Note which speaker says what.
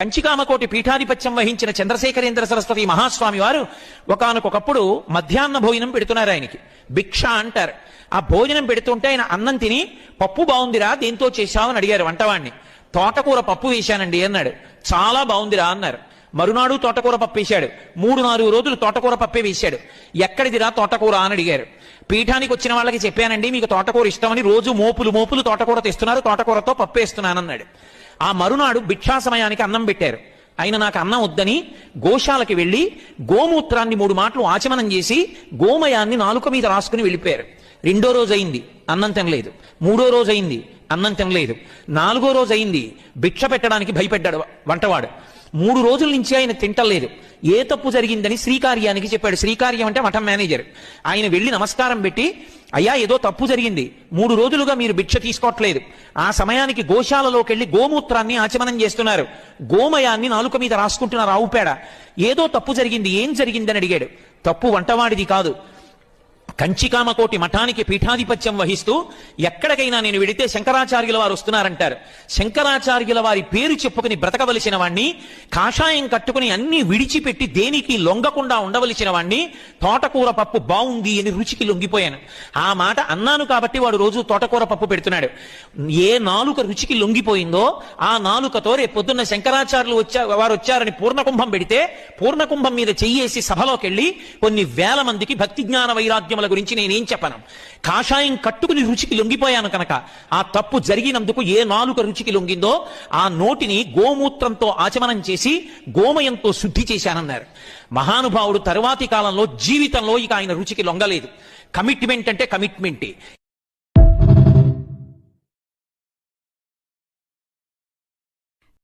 Speaker 1: కంచికామకోటి పీఠాధిపత్యం వహించిన చంద్రశేఖరేంద్ర సరస్వతి మహాస్వామి వారు ఒకానొకప్పుడు మధ్యాహ్న భోజనం పెడుతున్నారు. ఆయనకి భిక్ష అంటారు. ఆ భోజనం పెడుతుంటే ఆయన అన్నం తిని పప్పు బాగుందిరా, దేంతో చేశావని అడిగారు వంటవాణ్ణి. తోటకూర పప్పు వేశానండి అన్నాడు. చాలా బాగుందిరా అన్నారు. మరునాడు తోటకూర పప్పు వేశాడు. 3-4 రోజులు తోటకూర పప్పే వేశాడు. ఎక్కడిదిరా తోటకూర అని అడిగారు. పీఠానికి వచ్చిన వాళ్ళకి చెప్పానండి, మీకు తోటకూర ఇష్టమని రోజు మోపులు తోటకూర తెస్తున్నారు, తోటకూరతో పప్పు వేస్తున్నానన్నాడు. ఆ మరునాడు భిక్షా సమయానికి అన్నం పెట్టారు. ఆయన నాకు అన్నం వద్దని గోశాలకి వెళ్లి గోమూత్రాన్ని 3 మాటలు ఆచమనం చేసి గోమయాన్ని నాలుక మీద రాసుకుని వెళ్ళిపోయారు. 2వ రోజు అయింది, అన్నం తినలేదు. 3వ రోజు అయింది, అన్నం తినలేదు. 4వ రోజు అయింది, భిక్ష పెట్టడానికి భయపడ్డాడు వంటవాడు. 3 రోజుల నుంచి ఆయన తింటలేదు. ఏ తప్పు జరిగిందని శ్రీకార్యానికి చెప్పాడు. శ్రీకార్యం అంటే మఠం మేనేజర్. ఆయన వెళ్లి నమస్కారం పెట్టి, అయ్యా ఏదో తప్పు జరిగింది, 3 రోజులుగా మీరు భిక్ష తీసుకోవట్లేదు. ఆ సమయానికి గోశాలలోకి వెళ్లి గోమూత్రాన్ని ఆచమనం చేస్తున్నారు, గోమయాన్ని నాలుక మీద రాసుకుంటున్నారు, ఆవు పేడ. ఏదో తప్పు జరిగింది, ఏం జరిగిందని అడిగాడు. తప్పు వంటవాడిది కాదు, కంచికామకోటి మఠానికి పీఠాధిపత్యం వహిస్తూ ఎక్కడికైనా నేను వెడితే శంకరాచార్యుల వారు వస్తున్నారంటారు. శంకరాచార్యుల వారి పేరు చెప్పుకుని బ్రతకవలసిన వాణ్ణి, కాషాయం కట్టుకుని అన్ని విడిచిపెట్టి దేనికి లొంగకుండా ఉండవలసిన వాణ్ణి, తోటకూర పప్పు బాగుంది అని రుచికి లొంగిపోయాను. ఆ మాట అన్నాను కాబట్టి వాడు రోజు తోటకూర పప్పు పెడుతున్నాడు. ఏ నాలుక రుచికి లొంగిపోయిందో ఆ నాలుకతో రేపు పొద్దున్న శంకరాచార్యులు వారు వచ్చారని పూర్ణకుంభం పెడితే పూర్ణకుంభం మీద చెయ్యేసి సభలోకి వెళ్ళి కొన్ని వేల మందికి భక్తి జ్ఞాన వైరాగ్యముల గురించి నేనేం చెప్పను. కాషాయం కట్టుకుని రుచికి లొంగిపోయాను కనుక ఆ తప్పు జరిగినందుకు ఏ నాలుక రుచికి లొంగిందో ఆ నోటిని గోమూత్రంతో ఆచమనం చేసి గోమయంతో శుద్ధి చేశానన్నారు. మహానుభావుడు తరువాతి కాలంలో జీవితంలో ఇక ఆయన రుచికి లొంగలేదు. కమిట్మెంట్ అంటే కమిట్మెంటే.